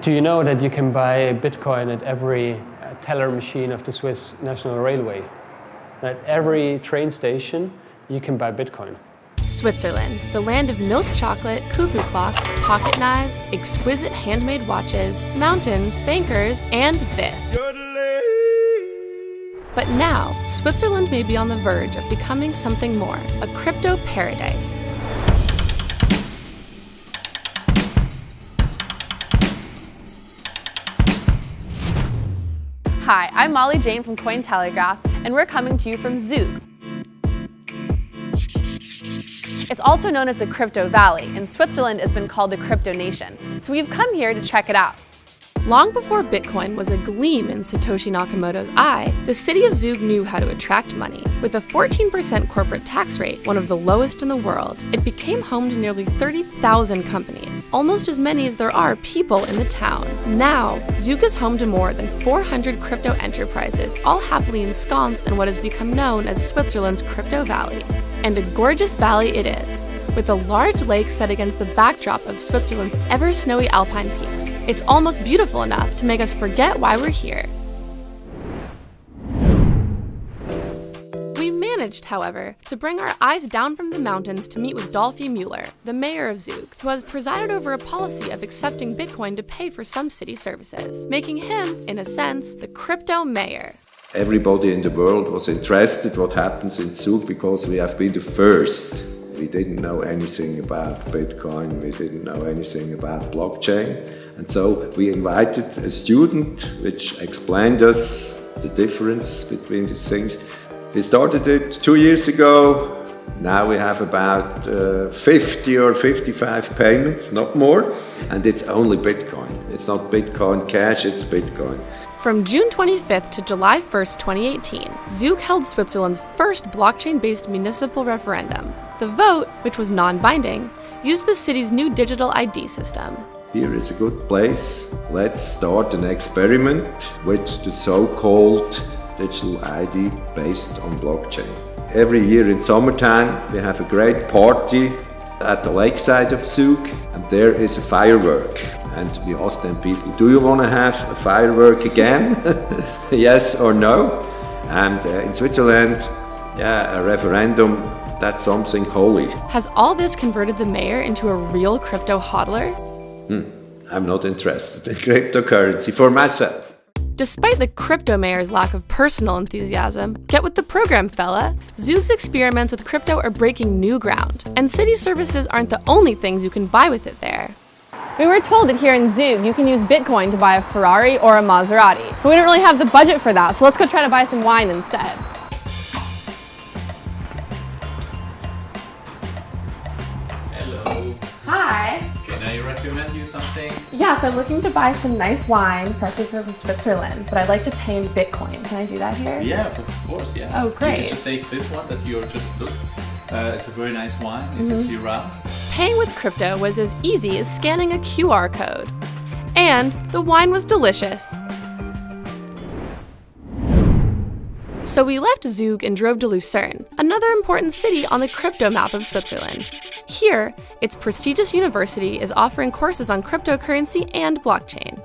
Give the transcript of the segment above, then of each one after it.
Do you know that you can buy Bitcoin at every teller machine of the Swiss National Railway? At every train station, you can buy Bitcoin. Switzerland, the land of milk chocolate, cuckoo clocks, pocket knives, exquisite handmade watches, mountains, bankers, and this. But now, Switzerland may be on the verge of becoming something more, a crypto paradise. Hi, I'm Molly Jane from Cointelegraph, and we're coming to you from Zug. It's also known as the Crypto Valley, and Switzerland has been called the Crypto Nation, so we've come here to check it out. Long before Bitcoin was a gleam in Satoshi Nakamoto's eye, the city of Zug knew how to attract money. With a 14% corporate tax rate, one of the lowest in the world, it became home to nearly 30,000 companies, almost as many as there are people in the town. Now, Zug is home to more than 400 crypto enterprises, all happily ensconced in what has become known as Switzerland's Crypto Valley. And a gorgeous valley it is, with a large lake set against the backdrop of Switzerland's ever-snowy alpine peaks. It's almost beautiful enough to make us forget why we're here. We managed, however, to bring our eyes down from the mountains to meet with Dolphy Müller, the mayor of Zug, who has presided over a policy of accepting Bitcoin to pay for some city services, making him, in a sense, the crypto mayor. Everybody in the world was interested what happens in Zug because we have been the first. We didn't know anything about Bitcoin, we didn't know anything about blockchain. And so we invited a student which explained us the difference between these things. We started it 2 years ago. Now we have about 50 or 55 payments, not more. And it's only Bitcoin. It's not Bitcoin Cash, it's Bitcoin. From June 25th to July 1st, 2018, Zug held Switzerland's first blockchain-based municipal referendum. The vote, which was non-binding, used the city's new digital ID system. Here is a good place. Let's start an experiment with the so-called digital ID based on blockchain. Every year in summertime, we have a great party at the lakeside of Zug, and there is a firework. And we ask them people, do you want to have a firework again? Yes or no? And in Switzerland, a referendum, that's something holy. Has all this converted the mayor into a real crypto hodler? I'm not interested in cryptocurrency for myself. Despite the crypto mayor's lack of personal enthusiasm, get with the program, fella. Zug's experiments with crypto are breaking new ground, and city services aren't the only things you can buy with it there. We were told that here in Zug, you can use Bitcoin to buy a Ferrari or a Maserati. But we don't really have the budget for that, so let's go try to buy some wine instead. Hello. Hi. Can I recommend you something? Yes, I'm looking to buy some nice wine, preferably from Switzerland, but I'd like to pay in Bitcoin. Can I do that here? Yeah, of course, yeah. Oh, great. You can just take this one that you just looked. It's a very nice wine. It's a Syrah. Paying with crypto was as easy as scanning a QR code. And the wine was delicious. So we left Zug and drove to Lucerne, another important city on the crypto map of Switzerland. Here, its prestigious university is offering courses on cryptocurrency and blockchain.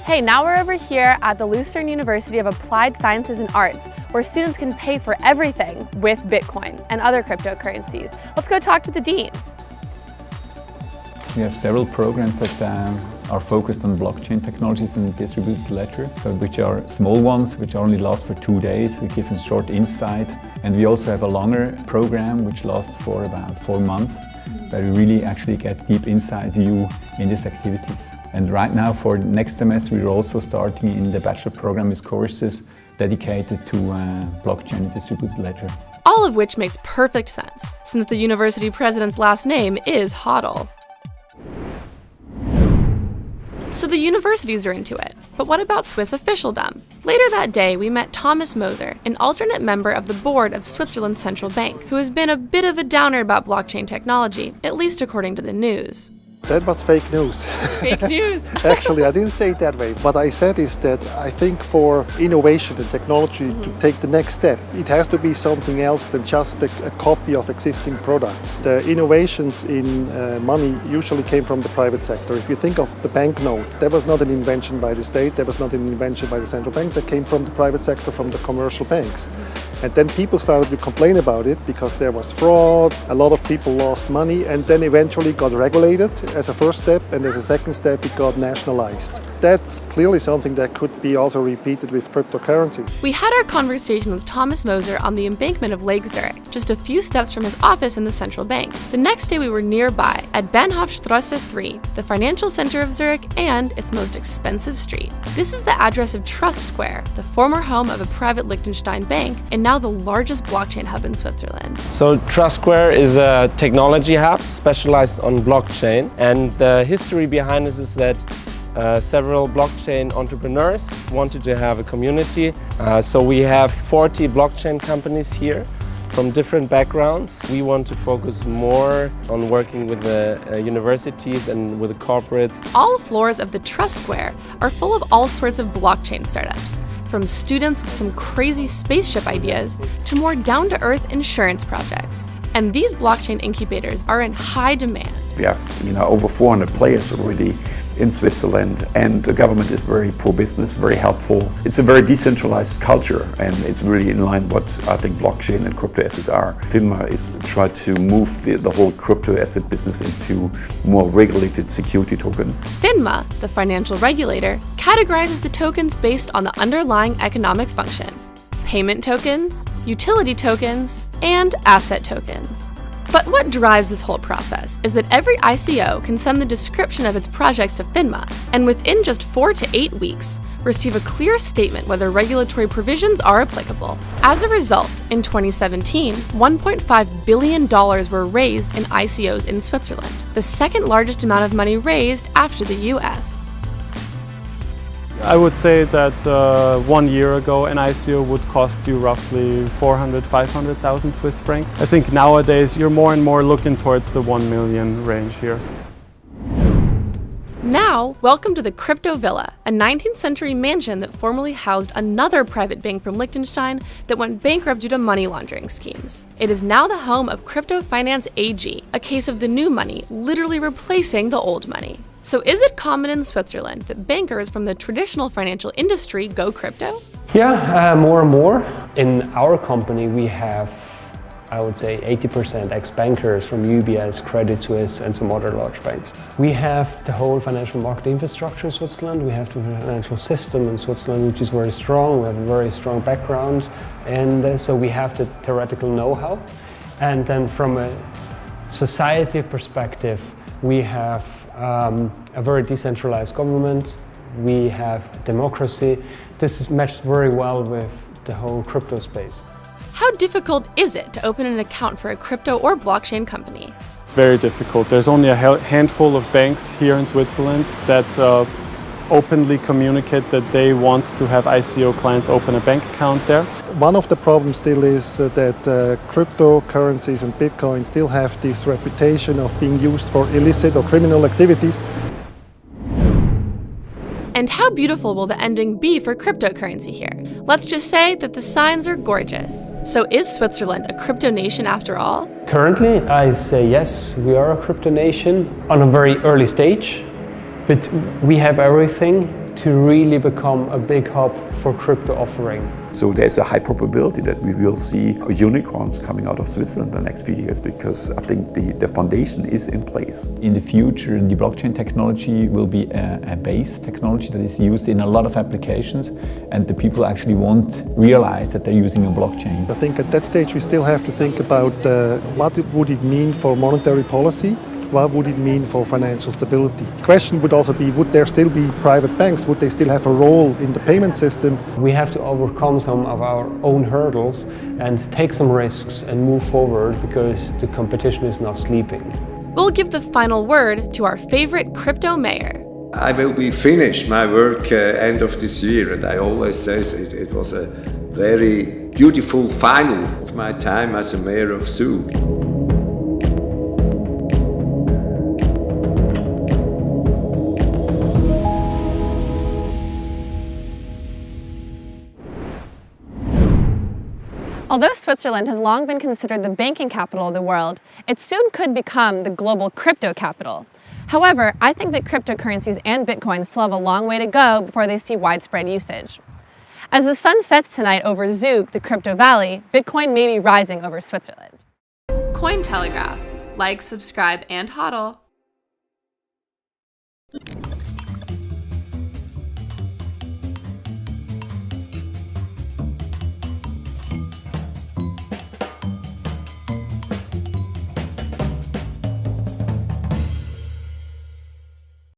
Hey, now we're over here at the Lucerne University of Applied Sciences and Arts, where students can pay for everything with Bitcoin and other cryptocurrencies. Let's go talk to the dean. We have several programs that are focused on blockchain technologies and distributed ledger, so which are small ones, which only last for 2 days. We give a short insight. And we also have a longer program, which lasts for about 4 months, where we really actually get deep inside view in these activities. And right now, for next semester, we're also starting in the bachelor program with courses dedicated to blockchain and distributed ledger. All of which makes perfect sense, since the university president's last name is Hodl. So the universities are into it. But what about Swiss officialdom? Later that day, we met Thomas Moser, an alternate member of the board of Switzerland's central bank, who has been a bit of a downer about blockchain technology, at least according to the news. That was fake news. Fake news. Actually, I didn't say it that way. What I said is that I think for innovation and technology to take the next step, it has to be something else than just a copy of existing products. The innovations in money usually came from the private sector. If you think of the banknote, that was not an invention by the state, that was not an invention by the central bank, that came from the private sector, from the commercial banks. And then people started to complain about it because there was fraud, a lot of people lost money, and then eventually got regulated as a first step, and as a second step it got nationalized. That's clearly something that could be also repeated with cryptocurrencies. We had our conversation with Thomas Moser on the embankment of Lake Zurich, just a few steps from his office in the central bank. The next day we were nearby at Bahnhofstrasse 3, the financial center of Zurich and its most expensive street. This is the address of Trust Square, the former home of a private Liechtenstein bank and now the largest blockchain hub in Switzerland. So Trust Square is a technology hub specialized on blockchain, and the history behind this is that several blockchain entrepreneurs wanted to have a community. So we have 40 blockchain companies here from different backgrounds. We want to focus more on working with the universities and with the corporates. All floors of the Trust Square are full of all sorts of blockchain startups, from students with some crazy spaceship ideas to more down-to-earth insurance projects. And these blockchain incubators are in high demand. We have, over 400 players already in Switzerland, and the government is very pro-business, very helpful. It's a very decentralized culture, and it's really in line what I think blockchain and crypto assets are. FINMA is trying to move the whole crypto asset business into more regulated security token. FINMA, the financial regulator, categorizes the tokens based on the underlying economic function: payment tokens, utility tokens, and asset tokens. But what drives this whole process is that every ICO can send the description of its projects to FINMA, and within just 4 to 8 weeks, receive a clear statement whether regulatory provisions are applicable. As a result, in 2017, $1.5 billion were raised in ICOs in Switzerland, the second largest amount of money raised after the US. I would say that 1 year ago an ICO would cost you roughly 500,000 Swiss francs. I think nowadays you're more and more looking towards the 1 million range here. Now, welcome to the Crypto Villa, a 19th century mansion that formerly housed another private bank from Liechtenstein that went bankrupt due to money laundering schemes. It is now the home of Crypto Finance AG, a case of the new money literally replacing the old money. So is it common in Switzerland that bankers from the traditional financial industry go crypto? Yeah, more and more. In our company we have, I would say, 80% ex-bankers from UBS, Credit Suisse and some other large banks. We have the whole financial market infrastructure in Switzerland. We have the financial system in Switzerland, which is very strong. We have a very strong background, and so we have the theoretical know-how. And then from a society perspective, we have a very decentralized government. We have democracy. This is matched very well with the whole crypto space. How difficult is it to open an account for a crypto or blockchain company? It's very difficult. There's only a handful of banks here in Switzerland that openly communicate that they want to have ICO clients open a bank account there. One of the problems still is that cryptocurrencies and Bitcoin still have this reputation of being used for illicit or criminal activities. And how beautiful will the ending be for cryptocurrency here? Let's just say that the signs are gorgeous. So is Switzerland a crypto nation after all? Currently, I say yes, we are a crypto nation on a very early stage, but we have everything to really become a big hub for crypto offering. So there's a high probability that we will see unicorns coming out of Switzerland in the next few years, because I think the foundation is in place. In the future, the blockchain technology will be a base technology that is used in a lot of applications, and the people actually won't realize that they're using a blockchain. I think at that stage we still have to think about what would it mean for monetary policy. What would it mean for financial stability? The question would also be, would there still be private banks? Would they still have a role in the payment system? We have to overcome some of our own hurdles and take some risks and move forward, because the competition is not sleeping. We'll give the final word to our favorite crypto mayor. I will be finished my work end of this year, and I always say it was a very beautiful final of my time as a mayor of Zug. Although Switzerland has long been considered the banking capital of the world, it soon could become the global crypto capital. However, I think that cryptocurrencies and Bitcoin still have a long way to go before they see widespread usage. As the sun sets tonight over Zug, the crypto valley, Bitcoin may be rising over Switzerland. Cointelegraph. Like, subscribe, and hodl.